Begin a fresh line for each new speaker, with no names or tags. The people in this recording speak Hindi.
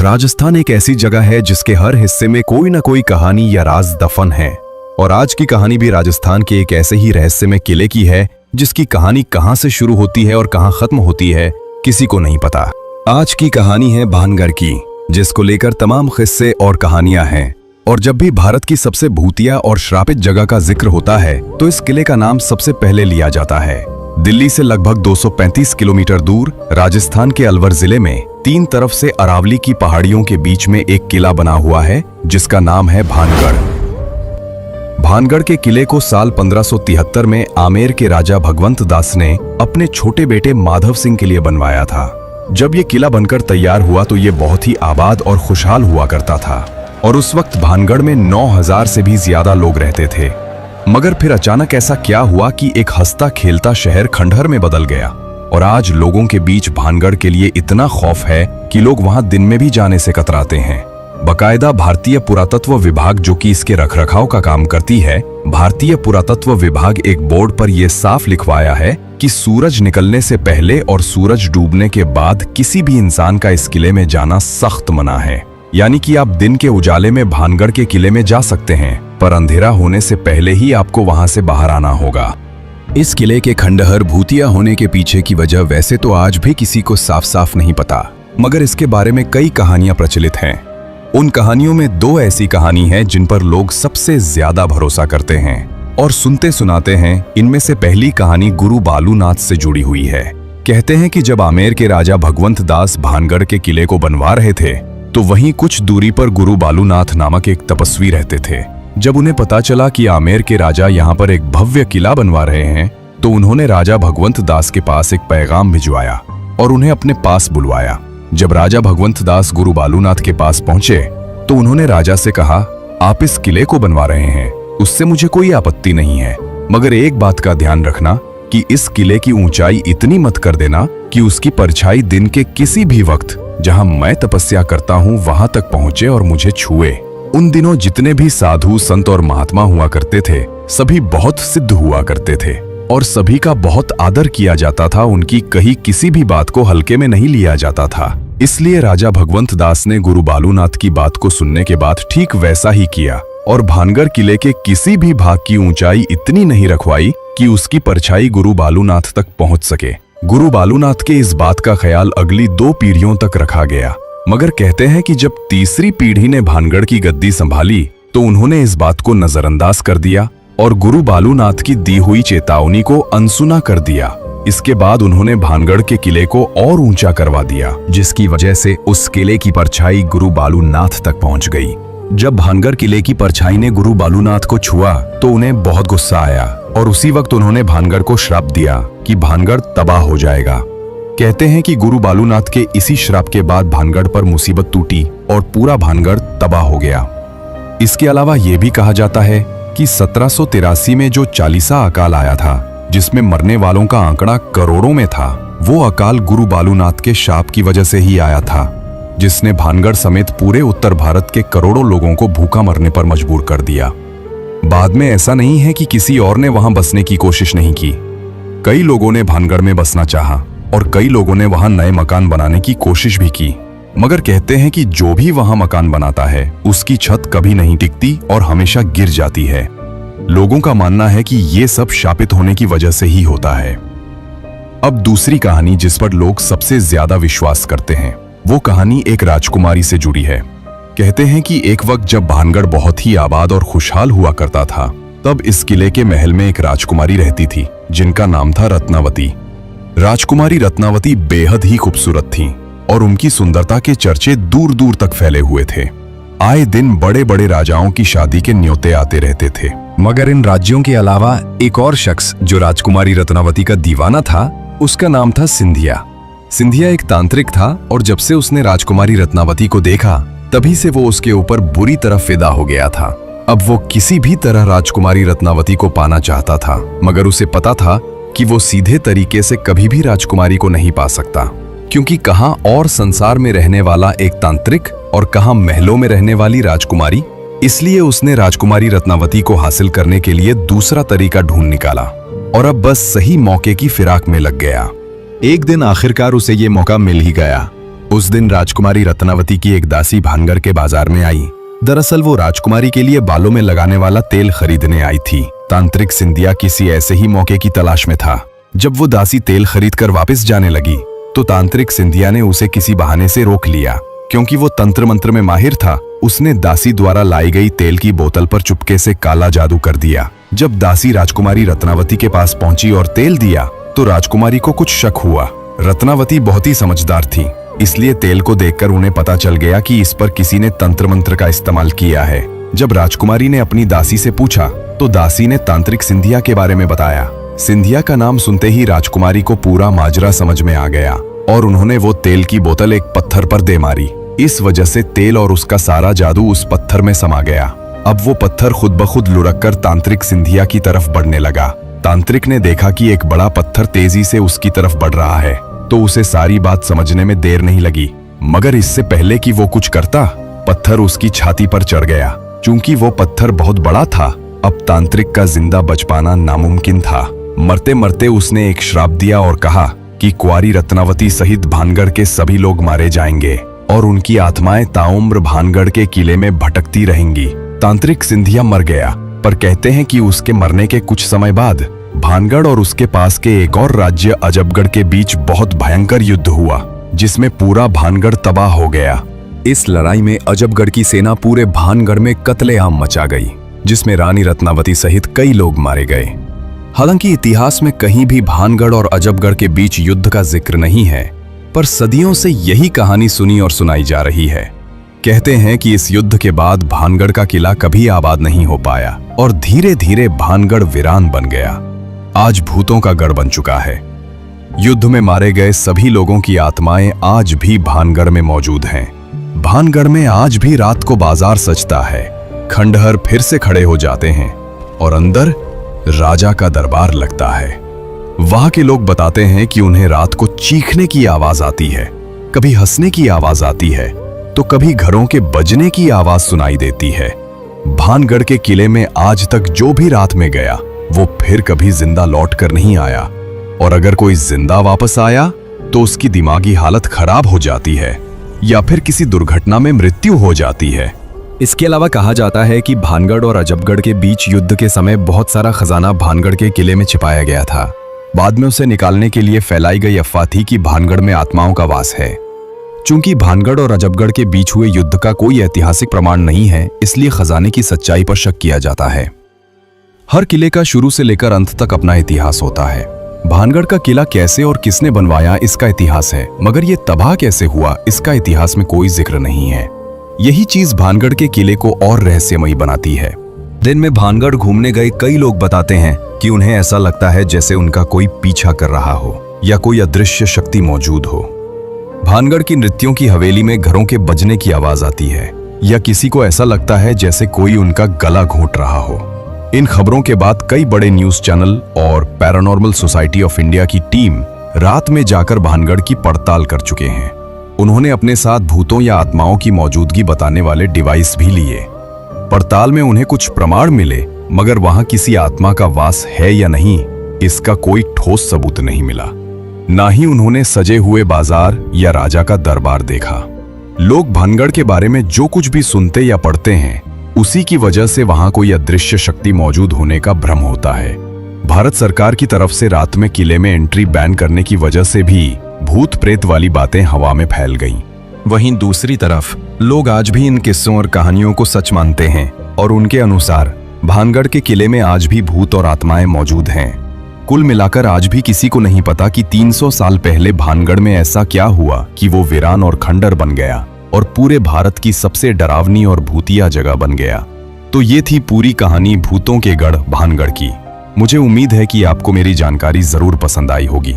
राजस्थान एक ऐसी जगह है जिसके हर हिस्से में कोई ना कोई कहानी या राज दफन है। और आज की कहानी भी राजस्थान के एक ऐसे ही रहस्यमय किले की है जिसकी कहानी कहां से शुरू होती है और कहां खत्म होती है किसी को नहीं पता। आज की कहानी है भानगढ़ की, जिसको लेकर तमाम किस्से और कहानियां हैं। और जब भी भारत की सबसे भूतिया और श्रापित जगह का जिक्र होता है तो इस किले का नाम सबसे पहले लिया जाता है। दिल्ली से लगभग 235 किलोमीटर दूर राजस्थान के अलवर जिले में तीन तरफ से अरावली की पहाड़ियों के बीच में एक किला बना हुआ है जिसका नाम है भानगढ़। भानगढ़ के किले को साल 1573 में आमेर के राजा भगवंत दास ने अपने छोटे बेटे माधव सिंह के लिए बनवाया था। जब ये किला बनकर तैयार हुआ तो ये बहुत ही आबाद और खुशहाल हुआ करता था और उस वक्त भानगढ़ में 9000 से भी ज्यादा लोग रहते थे। मगर फिर अचानक ऐसा क्या हुआ कि एक हंसता खेलता शहर खंडहर में बदल गया और आज लोगों के बीच भानगढ़ के लिए इतना खौफ है कि लोग वहां दिन में भी जाने से कतराते हैं। बकायदा भारतीय पुरातत्व विभाग, जो कि इसके रखरखाव का काम करती है, भारतीय पुरातत्व विभाग एक बोर्ड पर यह साफ लिखवाया है कि सूरज निकलने से पहले और सूरज डूबने के बाद किसी भी इंसान का इस किले में जाना सख्त मना है। यानी कि आप दिन के उजाले में भानगढ़ के किले में जा सकते हैं, पर अंधेरा होने से पहले ही आपको वहां से बाहर आना होगा। इस किले के खंडहर भूतिया होने के पीछे की वजह वैसे तो आज भी किसी को साफ साफ नहीं पता, मगर इसके बारे में कई कहानियां प्रचलित हैं। उन कहानियों में दो ऐसी कहानी हैं जिन पर लोग सबसे ज्यादा भरोसा करते हैं और सुनते सुनाते हैं। इनमें से पहली कहानी गुरु बालूनाथ से जुड़ी हुई है। कहते हैं कि जब आमेर के राजा भगवंत दास भानगढ़ के किले को बनवा रहे थे तो वहीं कुछ दूरी पर गुरु बालूनाथ नामक एक तपस्वी रहते थे। जब उन्हें पता चला कि आमेर के राजा यहाँ पर एक भव्य किला बनवा रहे हैं तो उन्होंने राजा भगवंत दास के पास एक पैगाम भिजवाया और उन्हें अपने पास बुलवाया। जब राजा भगवंत दास गुरु बालूनाथ के पास पहुंचे तो उन्होंने राजा से कहा, आप इस किले को बनवा रहे हैं, उससे मुझे कोई आपत्ति नहीं है, मगर एक बात का ध्यान रखना कि इस किले की ऊंचाई इतनी मत कर देना कि उसकी परछाई दिन के किसी भी वक्त जहां मैं तपस्या करता हूं वहां तक पहुंचे और मुझे छुए। उन दिनों जितने भी साधु संत और महात्मा हुआ करते थे सभी बहुत सिद्ध हुआ करते थे और सभी का बहुत आदर किया जाता था। उनकी कही किसी भी बात को हल्के में नहीं लिया जाता था। इसलिए राजा भगवंत दास ने गुरु बालूनाथ की बात को सुनने के बाद ठीक वैसा ही किया और भानगढ़ किले के किसी भी भाग की ऊंचाई इतनी नहीं रखवाई कि उसकी परछाई गुरु बालूनाथ तक पहुंच सके। गुरु बालूनाथ के इस बात का ख्याल अगली 2 पीढ़ियों तक रखा गया, मगर कहते हैं कि जब तीसरी पीढ़ी ने भानगढ़ की गद्दी संभाली तो उन्होंने इस बात को नजरअंदाज कर दिया और गुरु बालूनाथ की दी हुई चेतावनी को अनसुना कर दिया। इसके बाद उन्होंने भानगढ़ के किले को और ऊंचा करवा दिया, जिसकी वजह से उस किले की परछाई गुरु बालूनाथ तक पहुंच गई। जब भानगढ़ किले की परछाई ने गुरु बालूनाथ को छुआ तो उन्हें बहुत गुस्सा आया और उसी वक्त उन्होंने भानगढ़ को श्राप दिया कि भानगढ़ तबाह हो जाएगा। कहते हैं कि गुरु बालूनाथ के इसी श्राप के बाद भानगढ़ पर मुसीबत टूटी और पूरा भानगढ़ तबाह हो गया। इसके अलावा यह भी कहा जाता है कि 1783 में जो चालीसा अकाल आया था, जिसमें मरने वालों का आंकड़ा करोड़ों में था, वो अकाल गुरु बालूनाथ के शाप की वजह से ही आया था, जिसने भानगढ़ समेत पूरे उत्तर भारत के करोड़ों लोगों को भूखा मरने पर मजबूर कर दिया। बाद में ऐसा नहीं है कि किसी और ने वहां बसने की कोशिश नहीं की। कई लोगों ने भानगढ़ में बसना चाहा और कई लोगों ने वहां नए मकान बनाने की कोशिश भी की, मगर कहते हैं कि जो भी वहां मकान बनाता है उसकी छत कभी नहीं टिकती और हमेशा गिर जाती है। लोगों का मानना है कि ये सब शापित होने की वजह से ही होता है। अब दूसरी कहानी जिस पर लोग सबसे ज्यादा विश्वास करते हैं वो कहानी एक राजकुमारी से जुड़ी है। कहते हैं कि एक वक्त जब भानगढ़ बहुत ही आबाद और खुशहाल हुआ करता था तब इस किले के महल में एक राजकुमारी रहती थी जिनका नाम था रत्नावती। राजकुमारी रत्नावती बेहद ही खूबसूरत थीं और उनकी सुंदरता के चर्चे दूर दूर तक फैले हुए थे। आए दिन बड़े बड़े राजाओं की शादी के न्योते आते रहते थे। मगर इन राज्यों के अलावा एक और शख्स जो राजकुमारी रत्नावती का दीवाना था, उसका नाम था सिंधिया। सिंधिया एक तांत्रिक था और जब से उसने राजकुमारी रत्नावती को देखा तभी से वो उसके ऊपर बुरी तरह फिदा हो गया था। अब वो किसी भी तरह राजकुमारी रत्नावती को पाना चाहता था, मगर उसे पता था कि वो सीधे तरीके से कभी भी राजकुमारी को नहीं पा सकता, क्योंकि कहां और संसार में रहने वाला एक तांत्रिक और कहां महलों में रहने वाली राजकुमारी। इसलिए उसने राजकुमारी रत्नावती को हासिल करने के लिए दूसरा तरीका ढूंढ निकाला और अब बस सही मौके की फिराक में लग गया। एक दिन आखिरकार उसे ये मौका मिल ही गया। उस दिन राजकुमारी रत्नावती की एक दासी भानगढ़ के बाजार में आई। दरअसल वो राजकुमारी के लिए बालों में लगाने वाला तेल खरीदने आई थी। तांत्रिक सिंधिया किसी ऐसे ही मौके की तलाश में था। जब वो दासी तेल खरीद कर वापस जाने लगी तो तांत्रिक सिंधिया ने उसे किसी बहाने से रोक लिया। क्योंकि वो तंत्र मंत्र में माहिर था, उसने दासी द्वारा लाई गई तेल की बोतल पर चुपके से काला जादू कर दिया। जब दासी राजकुमारी रत्नावती के पास पहुंची और तेल दिया तो राजकुमारी को कुछ शक हुआ। रत्नावती बहुत ही समझदार थी, इसलिए तेल को देखकर उन्हें पता चल गया कि इस पर किसी ने तंत्र मंत्र का इस्तेमाल किया है। जब राजकुमारी ने अपनी दासी से पूछा तो दासी ने तांत्रिक सिंधिया के बारे में बताया। सिंधिया का नाम सुनते ही राजकुमारी को पूरा माजरा समझ में आ गया और उन्होंने वो तेल की बोतल एक पत्थर पर दे मारी। इस वजह से तेल और उसका सारा जादू उस पत्थर में समा गया। अब वो पत्थर खुद ब खुद लुढ़क कर तांत्रिक सिंधिया की तरफ बढ़ने लगा। तांत्रिक ने देखा कि एक बड़ा पत्थर तेजी से उसकी तरफ बढ़ रहा है तो उसे सारी बात समझने में देर नहीं लगी। मगर इससे पहले कि वो कुछ करता, पत्थर उसकी छाती पर चढ़ गया। चूंकि वो पत्थर बहुत बड़ा था, अब तांत्रिक का जिंदा बच पाना नामुमकिन था। मरते मरते उसने एक श्राप दिया और कहा कि कुंवारी रत्नावती सहित भानगढ़ के सभी लोग मारे जाएंगे और उनकी आत्माएं ताउम्र भानगढ़ के किले में भटकती रहेंगी। तांत्रिक सिंधिया मर गया, पर कहते हैं कि उसके मरने के कुछ समय बाद भानगढ़ और उसके पास के एक और राज्य अजबगढ़ के बीच बहुत भयंकर युद्ध हुआ, जिसमें पूरा भानगढ़ तबाह हो गया। इस लड़ाई में अजबगढ़ की सेना पूरे भानगढ़ में कत्लेआम मचा गई, जिसमें रानी रत्नावती सहित कई लोग मारे गए। हालांकि इतिहास में कहीं भी भानगढ़ और अजबगढ़ के बीच युद्ध का जिक्र नहीं है, पर सदियों से यही कहानी सुनी और सुनाई जा रही है। कहते हैं कि इस युद्ध के बाद भानगढ़ का किला कभी आबाद नहीं हो पाया और धीरे धीरे भानगढ़ वीरान बन गया। आज भूतों का गढ़ बन चुका है। युद्ध में मारे गए सभी लोगों की आत्माएं आज भी भानगढ़ में मौजूद हैं। भानगढ़ में आज भी रात को बाजार सजता है, खंडहर फिर से खड़े हो जाते हैं और अंदर राजा का दरबार लगता है। वहां के लोग बताते हैं कि उन्हें रात को चीखने की आवाज आती है, कभी हंसने की आवाज आती है तो कभी घरों के बजने की आवाज सुनाई देती है। भानगढ़ के किले में आज तक जो भी रात में गया वो फिर कभी जिंदा लौट कर नहीं आया, और अगर कोई जिंदा वापस आया तो उसकी दिमागी हालत खराब हो जाती है या फिर किसी दुर्घटना में मृत्यु हो जाती है। इसके अलावा कहा जाता है कि भानगढ़ और अजबगढ़ के बीच युद्ध के समय बहुत सारा खजाना भानगढ़ के किले में छिपाया गया था। बाद में उसे निकालने के लिए फैलाई गई अफवाह थी कि भानगढ़ में आत्माओं का वास है। चूंकि भानगढ़ और अजबगढ़ के बीच हुए युद्ध का कोई ऐतिहासिक प्रमाण नहीं है, इसलिए खजाने की सच्चाई पर शक किया जाता है। हर किले का शुरू से लेकर अंत तक अपना इतिहास होता है। भानगढ़ का किला कैसे और किसने बनवाया इसका इतिहास है, मगर ये तबाह कैसे हुआ इसका इतिहास में कोई जिक्र नहीं है। यही चीज भानगढ़ के किले को और रहस्यमयी बनाती है। दिन में भानगढ़ घूमने गए कई लोग बताते हैं कि उन्हें ऐसा लगता है जैसे उनका कोई पीछा कर रहा हो या कोई अदृश्य शक्ति मौजूद हो। भानगढ़ की नृत्यों की हवेली में घरों के बजने की आवाज आती है या किसी को ऐसा लगता है जैसे कोई उनका गला घोंट रहा हो। इन खबरों के बाद कई बड़े न्यूज चैनल और पैरानॉर्मल सोसाइटी ऑफ इंडिया की टीम रात में जाकर भानगढ़ की पड़ताल कर चुके हैं। उन्होंने अपने साथ भूतों या आत्माओं की मौजूदगी बताने वाले डिवाइस भी लिए। पड़ताल में उन्हें कुछ प्रमाण मिले, मगर वहां किसी आत्मा का वास है या नहीं इसका कोई ठोस सबूत नहीं मिला। ना ही उन्होंने सजे हुए बाजार या राजा का दरबार देखा। लोग भानगढ़ के बारे में जो कुछ भी सुनते या पढ़ते हैं, उसी की वजह से वहां कोई अदृश्य शक्ति मौजूद होने का भ्रम होता है। भारत सरकार की तरफ से रात में किले में एंट्री बैन करने की वजह से भी भूत प्रेत वाली बातें हवा में फैल गईं। वहीं दूसरी तरफ लोग आज भी इन किस्सों और कहानियों को सच मानते हैं और उनके अनुसार भानगढ़ के किले में आज भी भूत और आत्माएं मौजूद हैं। कुल मिलाकर आज भी किसी को नहीं पता कि 300 साल पहले भानगढ़ में ऐसा क्या हुआ कि वो वीरान और खंडर बन गया और पूरे भारत की सबसे डरावनी और भूतिया जगह बन गया। तो ये थी पूरी कहानी भूतों के गढ़ भानगढ़ की। मुझे उम्मीद है कि आपको मेरी जानकारी जरूर पसंद आई होगी।